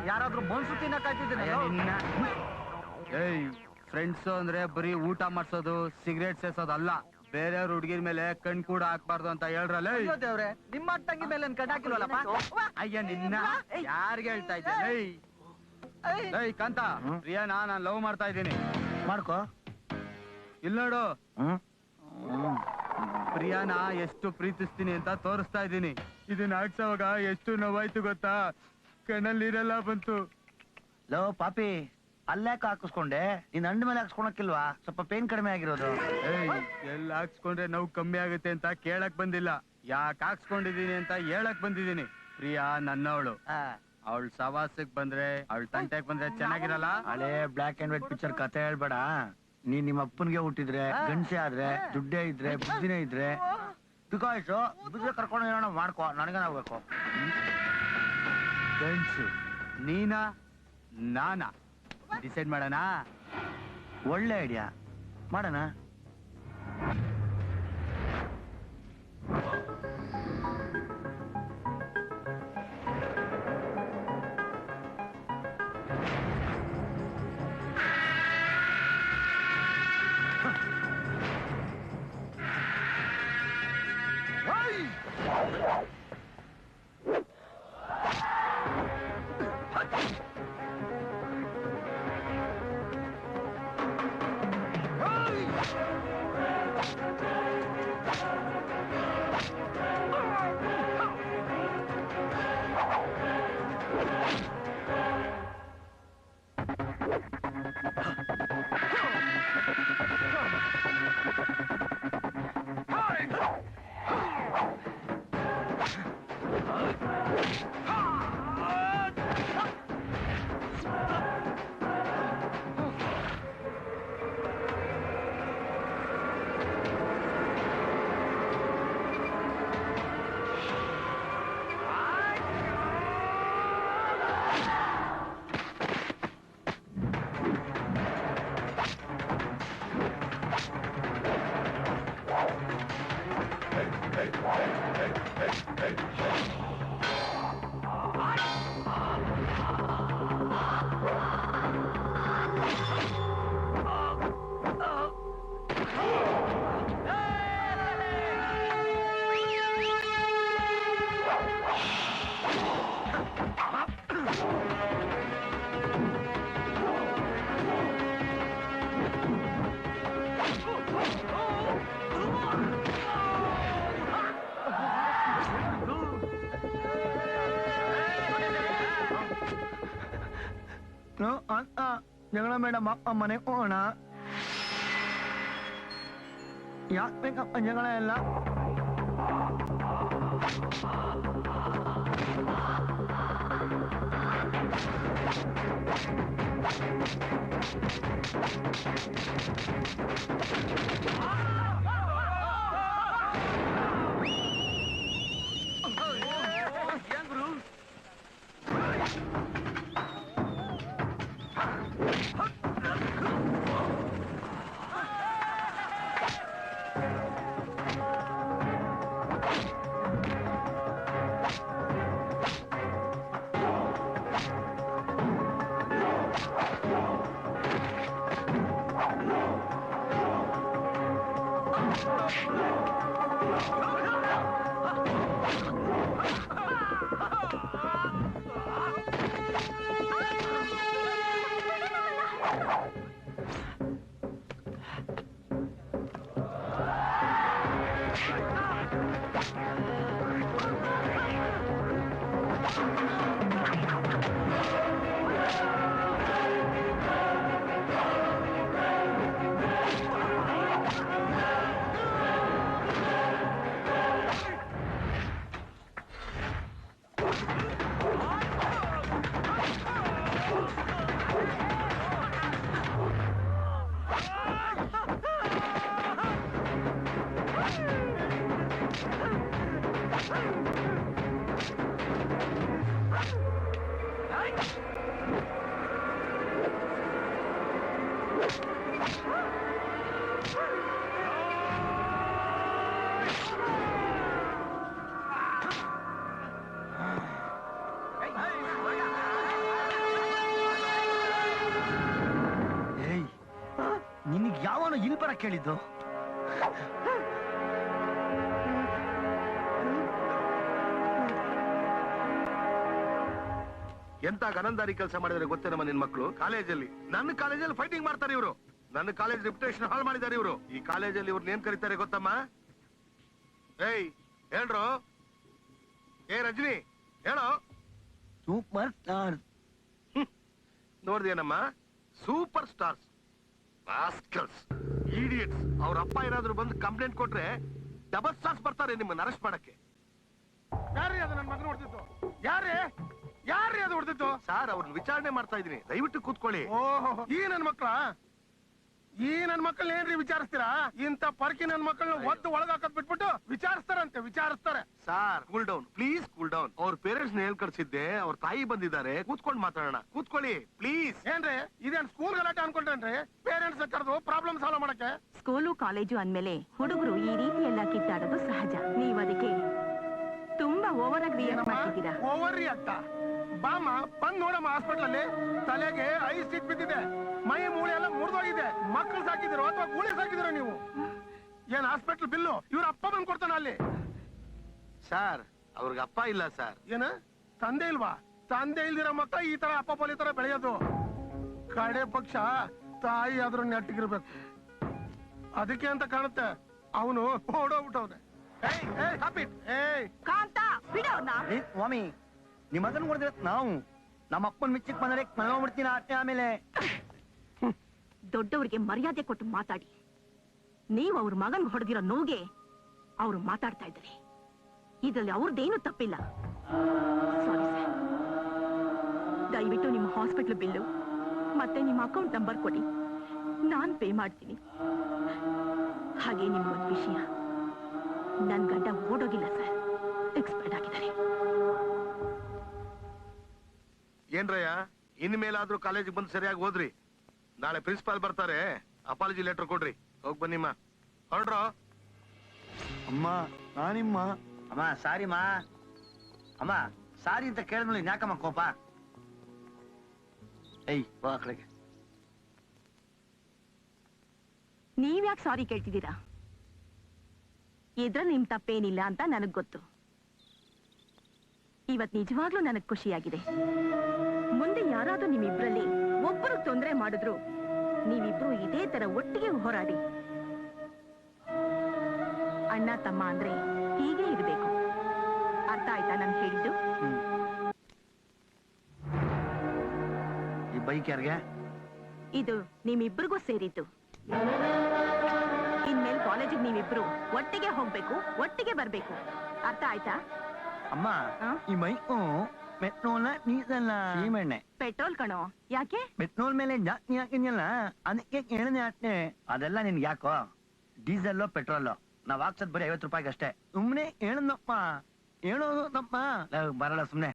ಯಾರಾದ್ರೂ ಮನ್ಸು ತಿನ್ನಕಾಯ್ತಿದ್ದೀನಿ. ಫ್ರೆಂಡ್ಸ್ ಅಂದ್ರೆ ಬರೀ ಊಟ ಮಾಡ್ಸೋದು ಸಿಗರೇಟ್ ಸೇಸೋದಲ್ಲ, ಬೇರೆಯವ್ರ ಹುಡುಗಿರ್ ಮೇಲೆ ಕಣ್ ಕೂಡ ಹಾಕ್ಬಾರ್ದು ಅಂತ ಹೇಳ್ರಲ್ಲ. ದೇವ್ರೆ, ನಿಮ್ಮ ತಂಗಿ ಮೇಲೆ ಕಣ್ ಹಾಕಿಲ್ವಲ್ಲಪ್ಪ. ಅಯ್ಯ ನಿನ್ನ ಯಾರಿಗೆ ಹೇಳ್ತಾ ಇದ್ದೆ? ಕಾಂತ, ಪ್ರಿಯಾನ ನಾನ್ ಲವ್ ಮಾಡ್ತಾ ಇದ್ದೀನಿ. ಮಾಡ್ಕೋ. ಇಲ್ಲ ನೋಡು, ಪ್ರಿಯಾನ ಎಷ್ಟು ಪ್ರೀತಿಸ್ತೀನಿ ಅಂತ ತೋರಿಸ್ತಾ ಇದ್ದೀನಿ. ಇದನ್ನ ಹಾಕ್ಸೋವಾಗ ಎಷ್ಟು ನೋವಾಯ್ತು ಗೊತ್ತಾ? ಕಣ್ಣಲ್ಲಿರಲ್ಲ ಬಂತು. ಲೋ ಪಾಪಿ, ಅಲ್ಲಾಕ ಹಾಕಿಸ್ಕೊಂಡೆ? ನೀನ್ ಅಂಡ ಮೇಲೆ ಹಾಕ್ಸ್ಕೊಳಕ್ಕಿಲ್ವಾ? ಸ್ವಲ್ಪ ಪೇನ್ ಕಡಿಮೆ ಆಗಿರೋದು. ಎಲ್ಲ ಹಾಕ್ಸ್ಕೊಂಡ್ರೆ ನೋವು ಕಮ್ಮಿ ಆಗುತ್ತೆ ಅಂತ ಕೇಳಕ್ ಬಂದಿಲ್ಲ, ಯಾಕೆ ಹಾಕ್ಸ್ಕೊಂಡಿದೀನಿ ಅಂತ ಹೇಳಕ್ ಬಂದಿದ್ದೀನಿ. ಪ್ರಿಯಾ ನನ್ನವಳು, ಅವಳು ಸವಾಸಕ್ ಬಂದ್ರೆ, ಅವಳು ತಂಟೆಗ್ ಬಂದ್ರೆ ಚೆನ್ನಾಗಿರಲ್ಲ. ಹಳೆ ಬ್ಲಾಕ್ ಅಂಡ್ ವೈಟ್ ಪಿಕ್ಚರ್ ಕತೆ ಹೇಳ್ಬೇಡ. ನೀನ್ ನಿಮ್ಮ ಅಪ್ಪನ್ಗೆ ಹುಟ್ಟಿದ್ರೆ, ಗಂಡಸೆ ಆದ್ರೆ, ದುಡ್ಡೇ ಇದ್ರೆ, ಬುದ್ಧಿನೇ ಇದ್ರೆ ಬಿಕಾಯ್ಸು ಬುದ್ಧಿ ಕರ್ಕೊಂಡು ಏನೋ ಮಾಡ್ಕೋ. ನನಗೇನಾಗ್ಬೇಕು? ಗಂಡ್ಸು ನೀನಾ ನಾನಾ ಡಿಸೈಡ್ ಮಾಡೋಣ. ಒಳ್ಳೆ ಐಡಿಯಾ, ಮಾಡೋಣ. ಜಗಳ ಮೇಡಮ್, ಮನೆ ಹೋಗೋಣ. ಯಾಕೆ ಬೇಕಪ್ಪ ಜಗಳ ಎಲ್ಲ? ಯಾವನು ಇಲ್ಲಿ ಬರ ಕೇಳಿದ್ದು? ಎಂತ ಗನಂದಾರಿ ಕೆಲಸ ಮಾಡಿದ್ರೆ ಗೊತ್ತೇನಮ್ಮ ನಿನ್ ಮಕ್ಕಳು? ಕಾಲೇಜಲ್ಲಿ, ನನ್ನ ಕಾಲೇಜಲ್ಲಿ ಫೈಟಿಂಗ್ ಮಾಡ್ತಾರೆ ಇವರು. ನನ್ನ ಕಾಲೇಜ್ ರೆಪ್ಯುಟೇಷನ್ ಹಾಳು ಮಾಡಿದ್ದಾರೆ ಇವರು. ಈ ಕಾಲೇಜಲ್ಲಿ ಇವ್ರನ್ನ ಏನ್ ಕರೀತಾರೆ ಗೊತ್ತಮ್ಮ? ಏಯ್ ಹೇಳ್ರು. ಏ ರಜನಿ ಹೇಳೋ. Super star. ನೋಡ್ದೇನಮ್ಮ? Super stars, rascals, idiots. ಅವ್ರ ಅಪ್ಪ ಏನಾದ್ರು ಬಂದು ಕಂಪ್ಲೇಂಟ್ ಕೊಟ್ರೆ ಡಬಲ್ ಸ್ಟಾರ್ಸ್ ಬರ್ತಾರೆ ನಿಮ್ಮನ್ನ ಅರೆಸ್ಟ್ ಮಾಡಕ್ಕೆ. ಯಾರೇ ಅದು ನನ್ನ ಮಗನ ಹೊಡೆದಿತ್ತು? ಯಾರೇ ಅದು ಹೊಡೆದಿತ್ತು? ಸರ್ ಅವ್ರನ್ನ ವಿಚಾರಣೆ ಮಾಡ್ತಾ ಇದೀನಿ, ದಯವಿಟ್ಟು ಕೂತ್ಕೊಳ್ಳಿ. ಓಹೋ, ಈ ನನ್ ಮಕ್ಕಳನ್ನ ಏನ್ರಿ ವಿಚಾರಿಸ್ತೀರಾ? ಇಂತ ಪರ್ಕಿ ನನ್ ಮಕ್ಕಳನ್ನ ಒದ್ದು ಒಳಗಾಕದ್ ಬಿಟ್ಬಿಟ್ಟು ವಿಚಾರಿಸ್ತಾರೆ. Sir cool down, please cool down. ಅವ್ರ ಪೇರೆಂಟ್ಸ್ ಹೇಳ್ ಕಳ್ಸಿದ್ದೆ, ಅವ್ರ ತಾಯಿ ಬಂದಿದ್ದಾರೆ, ಕೂತ್ಕೊಂಡು ಮಾತಾಡೋಣ. ಕೂತ್ಕೊಳ್ಳಿ ಪ್ಲೀಸ್. ಏನ್ರಿ ಇದೇನ್ ಸ್ಕೂಲ್ ಗಲಾಟೆ ಅನ್ಕೊಂಡ್ರೇನ್ರಿ? ಪೇರೆಂಟ್ಸ್ ಕರೆದು ಪ್ರಾಬ್ಲಮ್ ಸಾಲ್ವ್ ಮಾಡಕ್ಕೆ? ಸ್ಕೂಲು ಕಾಲೇಜು ಅಂದ್ಮೇಲೆ ಹುಡುಗರು ಈ ರೀತಿ ಎಲ್ಲ ಕಿತ್ತಾಡೋದು ಸಹಜ. ನೀವ್ ಅದಕ್ಕೆ ತುಂಬಾ ಓವರ್ ಆಗಿ ರಿಯಾಕ್ಟ್ ಮಾಡ್ತಿದ್ದೀರಾ. Over react? ಬಾಮ ಬಂದ್ ನೋಡಮ್ಮ ಹಾಸ್ಪಿಟಲ್ ಅಲ್ಲಿ. ತಲೆಗೆ ಐಸ್ ಸ್ಟಿಚ್ ಬಿದ್ದಿದೆ, ಮೈ ಮೂಳೆ ಎಲ್ಲ ಮುರಿದೋಗಿದೆ. ಮಕ್ಕಳು ಸಾಕಿದಿರೋ ಅಥವಾ ಗೂಳಿ ಸಾಕಿದಿರೋ ನೀವು? ಏನ್ ಹಾಸ್ಪಿಟಲ್ ಬಿಲ್ಲು ಇವ್ರ ಅಪ್ಪ ಬಂದ್ ಕೊಡ್ತಾನ ಅಲ್ಲಿ? ಸರ್ ಅವ್ರಿಗೆ ಅಪ್ಪ ಇಲ್ಲ ಸರ್. ಏನ ತಂದೆ ಇಲ್ವಾ? ತಂದೆ ಇಲ್ದಿರೋ ಮಕ್ಕಳ ಈ ತರ ಅಪ್ಪ ಪೊಲಿ ತರ ಬೆಳೆಯೋದು. ಕಡೆ ಪಕ್ಷ ತಾಯಿ ಆದ್ರೂ ನೆಟ್ಟಿಗಿರ್ಬೇಕು. ಅದಕ್ಕೆ ಅಂತ ಕಾಣುತ್ತೆ ಅವನು ಓಡೋಗ್ಬಿಟ್ಟವ್ನೆ. ಕಾಂತ ಬಿಡೋರ್ನ. ಸ್ವಾಮಿ, ನಿಮ್ಮ ಮಗನ್ ನೋಡಿದ್ರೆ ನಾವು ನಮ್ಮ ಅಪ್ಪನ ಮಿಚ್ಚಕ್ ಬಂದ್ರೆ ಮನೋಗ್ಬಿಡ್ತೀನಿ. ಆಮೇಲೆ ದೊಡ್ಡವರಿಗೆ ಮರ್ಯಾದೆ ಕೊಟ್ಟು ಮಾತಾಡಿ. ನೀವು ಅವ್ರ ಮಗನ್ ಹೊಡೆದಿರೋ ನೋಗೆ ಅವ್ರು ಮಾತಾಡ್ತಾ ಇದ್ದಾರೆ. ಇದ್ರಲ್ಲಿ ಅವ್ರದ್ದೇನು ತಪ್ಪಿಲ್ಲ. Sorry sir. ದಯವಿಟ್ಟು ನಿಮ್ಮ ಹಾಸ್ಪಿಟಲ್ ಬಿಲ್ಲು ಮತ್ತೆ ನಿಮ್ಮ ಅಕೌಂಟ್ ನಂಬರ್ ಕೊಡಿ, ನಾನ್ ಪೇ ಮಾಡ್ತೀನಿ. ಹಾಗೆ ನಿಮ್ಗೊಂದು ವಿಷಯ, ನನ್ ಗಂಡ ಓಡೋಗಿಲ್ಲ ಸರ್, ಎಕ್ಸ್ಪೈರ್ಡ್ ಆಗಿದ್ದಾರೆ. ಏನ್ರಯ್ಯ, ಇನ್ಮೇಲಾದ್ರೂ ಕಾಲೇಜಿಗೆ ಬಂದು ಸರಿಯಾಗಿ ಓದ್ರಿ. ನಾಳೆ ಪ್ರಿನ್ಸಿಪಾಲ್ ಬರ್ತಾರೆ, ಅಪಾಲಜಿ ಲೆಟರ್ ಕೊಡ್ರಿ. ಹೋಗ್ ಬನ್ನಿಮ್ಮ, ಹೊರಡ್ರೋ. ಅಮ್ಮ ನಾನಿಮ್ಮ. ಅಮ್ಮ ಸಾರಿಮ್ಮ. ಅಮ್ಮ ಸಾರಿ ಅಂತ ಕೇಳಿದ್ಮೇಲೆ ಯಾಕಮ್ಮ ಕೋಪ? ಏಯ್ ಬಾ ಕಡೆಗೆ. ನೀವ್ಯಾಕೆ ಸಾರಿ ಕೇಳ್ತಿದ್ದೀರಾ? ಇದ್ರಲ್ಲಿ ನಿಮ್ ತಪ್ಪೇನಿಲ್ಲ ಅಂತ ನನಗ್ ಗೊತ್ತು. ಇವತ್ ನಿಜವಾಗ್ಲೂ ನನಗ್ ಖುಷಿಯಾಗಿದೆ. ಮುಂದೆ ಯಾರಾದ್ರೂ ನಿಮ್ಮಿಬ್ರಲ್ಲಿ ಒಬ್ಬರು ತೊಂದರೆ ಮಾಡಿದ್ರು ನೀವಿಬ್ರು ಇದೇ ತರ ಒಟ್ಟಿಗೆ ಹೋರಾಡಿ. ಅಣ್ಣ ತಮ್ಮ ಅಂದ್ರೆ ಹೀಗೆ ಇರ್ಬೇಕು. ಅರ್ಥ ಆಯ್ತಾ ನಾನು ಹೇಳಿದ್ದು? ಈ ಬೈಕ್ ಯಾರಿಗೆ? ಇದು ನಿಮ್ಮಿಬ್ರಿಗೂ ಸೇರಿದ್ದು. ಇನ್ಮೇಲೆ ಕಾಲೇಜಿಗೆ ನೀವಿಬ್ರು ಒಟ್ಟಿಗೆ ಹೋಗ್ಬೇಕು, ಒಟ್ಟಿಗೆ ಬರ್ಬೇಕು. ಅರ್ಥ ಆಯ್ತಾ? ಅಮ್ಮ ಈ ಬೈಕು ಪೆಟ್ರೋಲ್ ಡೀಸೆಲ್ ಸೀಮೆಣ್ಣೆ. ಪೆಟ್ರೋಲ್ ಕಣೋ. ಯಾಕೆ? ಪೆಟ್ರೋಲ್ ಮೇಲೆ ಜಾಸ್ತಿ ಹಾಕಿದ್ಯಲ್ಲ ಅದಕ್ಕೆ ಕೇಳಿದೆ ಅಷ್ಟೇ. ಅದೆಲ್ಲ ನಿನ್ಗೆ ಯಾಕೋ? ಡೀಸೆಲ್ ಪೆಟ್ರೋಲ್ ನಾವ್ ಹಾಕ್ಸದ್ ಬರೀ 50 ರೂಪಾಯಿಗೆ ಅಷ್ಟೇ. ಸುಮ್ನೆ ಹೇಳದಪ್ಪ, ಹೇಳೋದು ತಪ್ಪ. ಬರಲ್ಲ ಸುಮ್ನೆ.